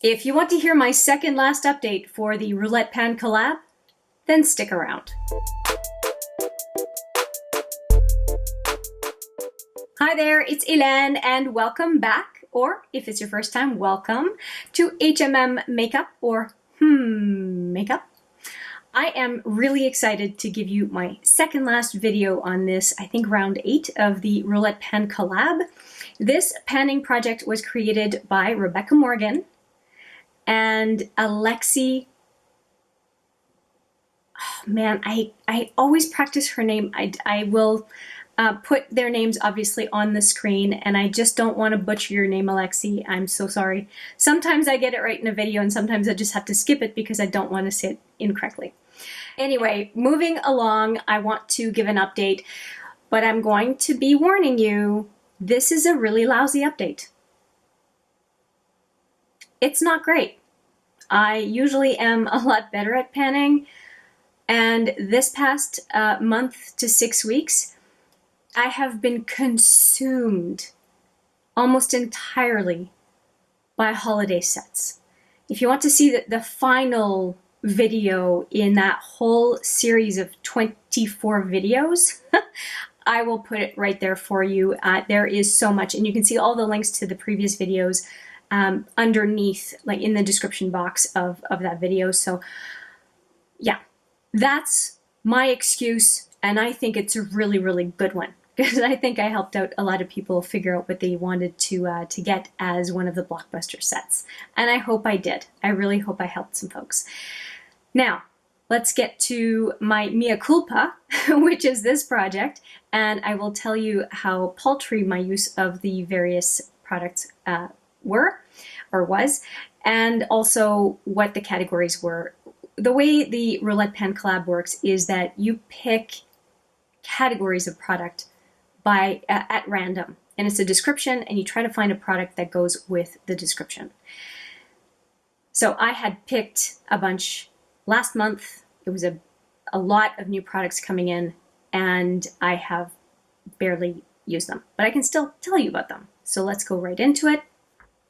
If you want to hear my second last update for the Roulette Pan collab, then stick around. Hi there, it's Hélène and welcome back, or if it's your first time, welcome to HMM Makeup or Makeup. I am really excited to give you my second last video on this, I think round 8 of the Roulette Pan collab. This panning project was created by Rebecca Morgan and Alexi. Oh man, I always practice her name. I will put their names obviously on the screen, and I just don't want to butcher your name, Alexi. I'm so sorry. Sometimes I get it right in a video and sometimes I just have to skip it because I don't want to say it incorrectly. Anyway, moving along, I want to give an update, but I'm going to be warning you, this is a really lousy update. It's not great. I usually am a lot better at panning, and this past month to 6 weeks, I have been consumed almost entirely by holiday sets. If you want to see the final video in that whole series of 24 videos, I will put it right there for you. There is so much, and you can see all the links to the previous videos underneath, like in the description box of that video. So yeah, that's my excuse, and I think it's a really, really good one because I think I helped out a lot of people figure out what they wanted to get as one of the blockbuster sets, and I hope I did. I really hope I helped some folks. Now, let's get to my mea culpa, which is this project, and I will tell you how paltry my use of the various products was, and also what the categories were. The way the Roulette Pan collab works is that you pick categories of product at random, and it's a description, and you try to find a product that goes with the description. So I had picked a bunch last month. It was a lot of new products coming in, and I have barely used them, but I can still tell you about them. So let's go right into it.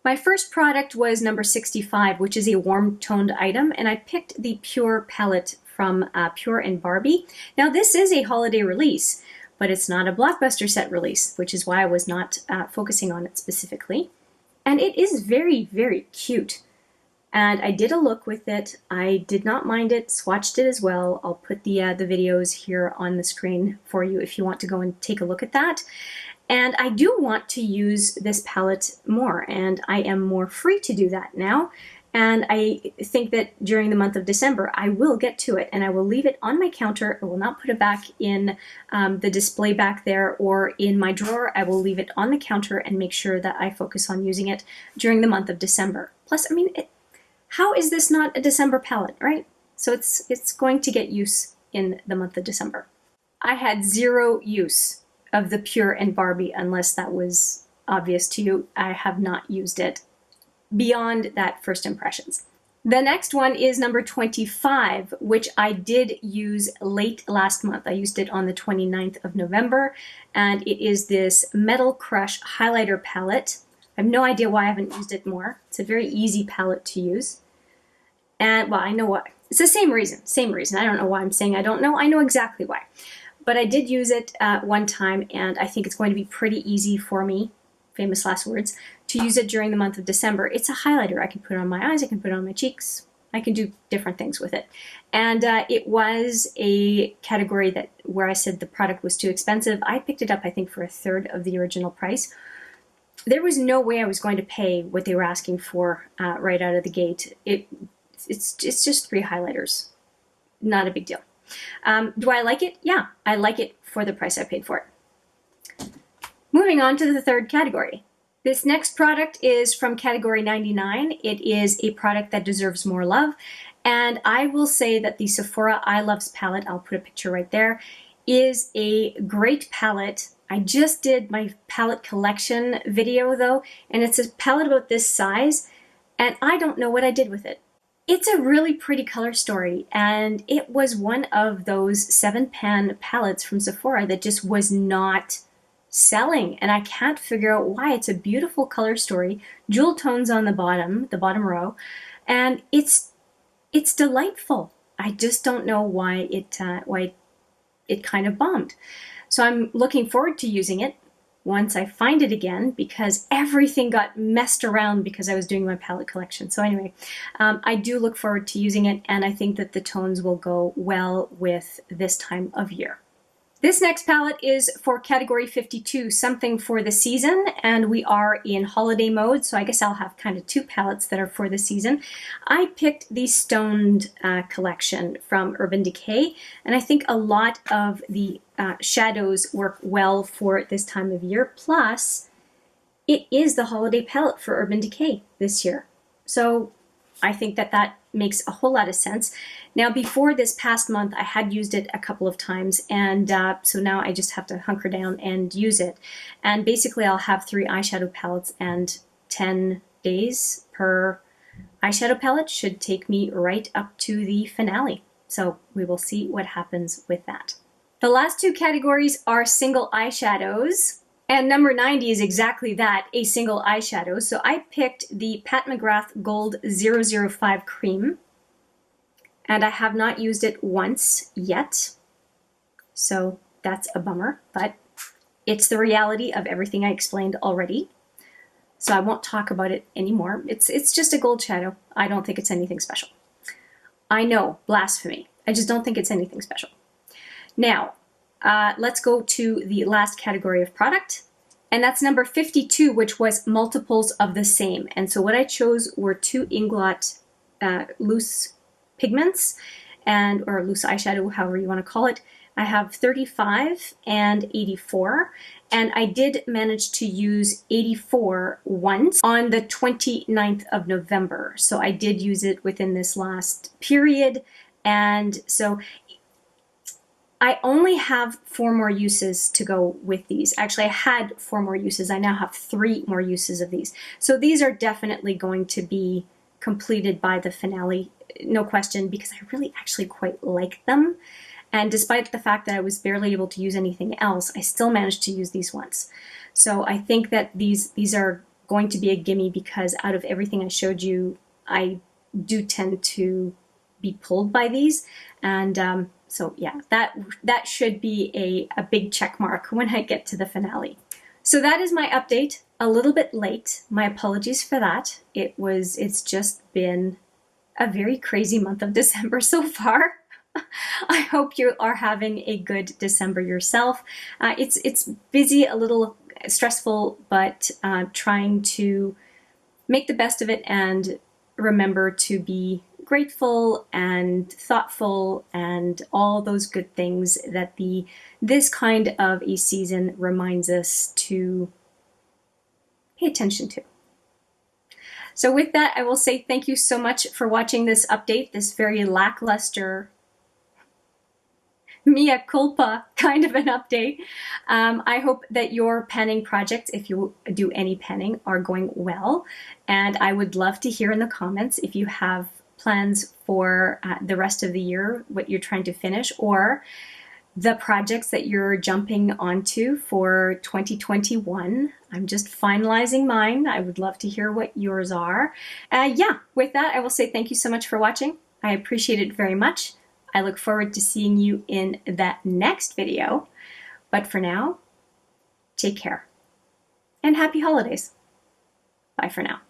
My first product was number 65, which is a warm toned item, and I picked the Pure palette from Pure and Barbie. Now this is a holiday release, but it's not a blockbuster set release, which is why I was not focusing on it specifically. And it is very, very cute. And I did a look with it. I did not mind it, swatched it as well. I'll put the videos here on the screen for you if you want to go and take a look at that. And I do want to use this palette more, and I am more free to do that now. And I think that during the month of December, I will get to it, and I will leave it on my counter. I will not put it back in the display back there or in my drawer. I will leave it on the counter and make sure that I focus on using it during the month of December. Plus, I mean, how is this not a December palette, right? So it's going to get use in the month of December. I had zero use of the Pure and Barbie, unless that was obvious to you. I have not used it beyond that first impressions. The next one is number 25, which I did use late last month. I used it on the 29th of November, and it is this Metal Crush highlighter palette. I have no idea why I haven't used it more. It's a very easy palette to use. And, well, I know why. It's the same reason. I don't know why I'm saying I don't know. I know exactly why. But I did use it one time, and I think it's going to be pretty easy for me, famous last words, to use it during the month of December. It's a highlighter. I can put it on my eyes. I can put it on my cheeks. I can do different things with it. And it was a category where I said the product was too expensive. I picked it up, I think, for a third of the original price. There was no way I was going to pay what they were asking for right out of the gate. It's just 3 highlighters. Not a big deal. Do I like it? Yeah, I like it for the price I paid for it. Moving on to the third category. This next product is from category 99. It is a product that deserves more love. And I will say that the Sephora I Loves palette, I'll put a picture right there, is a great palette. I just did my palette collection video though, and it's a palette about this size, and I don't know what I did with it. It's a really pretty color story, and it was one of those 7-pan palettes from Sephora that just was not selling, and I can't figure out why. It's a beautiful color story, jewel tones on the bottom row, and it's delightful. I just don't know why it kind of bombed. So I'm looking forward to using it once I find it again, because everything got messed around because I was doing my palette collection. So anyway, I do look forward to using it, and I think that the tones will go well with this time of year. This next palette is for category 52, something for the season, and we are in holiday mode, so I guess I'll have kind of two palettes that are for the season. I picked the Stoned collection from Urban Decay, and I think a lot of the shadows work well for this time of year, plus it is the holiday palette for Urban Decay this year. So I think that that makes a whole lot of sense. Now, before this past month, I had used it a couple of times, and so now I just have to hunker down and use it. And basically, I'll have 3 eyeshadow palettes, and 10 days per eyeshadow palette should take me right up to the finale. So we will see what happens with that. The last 2 categories are single eyeshadows. And number 90 is exactly that, a single eyeshadow. So I picked the Pat McGrath Gold 005 Cream, and I have not used it once yet. So that's a bummer, but it's the reality of everything I explained already. So I won't talk about it anymore. It's just a gold shadow. I don't think it's anything special. I know, blasphemy. I just don't think it's anything special. Now, let's go to the last category of product, and that's number 52, which was multiples of the same. And so what I chose were 2 Inglot loose pigments, or loose eyeshadow, however you want to call it. I have 35 and 84, and I did manage to use 84 once on the 29th of November. So I did use it within this last period, and so I only have 4 more uses to go with these. Actually, I had 4 more uses. I now have 3 more uses of these. So these are definitely going to be completed by the finale, no question, because I really actually quite like them. And despite the fact that I was barely able to use anything else, I still managed to use these once. So I think that these are going to be a gimme, because out of everything I showed you, I do tend to be pulled by these. And so yeah, that should be a big check mark when I get to the finale. So that is my update. A little bit late. My apologies for that. It's just been a very crazy month of December so far. I hope you are having a good December yourself. It's busy, a little stressful, but trying to make the best of it and remember to be grateful and thoughtful and all those good things that this kind of a season reminds us to pay attention to. So with that, I will say thank you so much for watching this update, this very lackluster, mea culpa kind of an update. I hope that your penning projects, if you do any penning, are going well. And I would love to hear in the comments if you have plans for the rest of the year, what you're trying to finish, or the projects that you're jumping onto for 2021. I'm just finalizing mine. I would love to hear what yours are. Yeah, with that, I will say thank you so much for watching. I appreciate it very much. I look forward to seeing you in that next video. But for now, take care and happy holidays. Bye for now.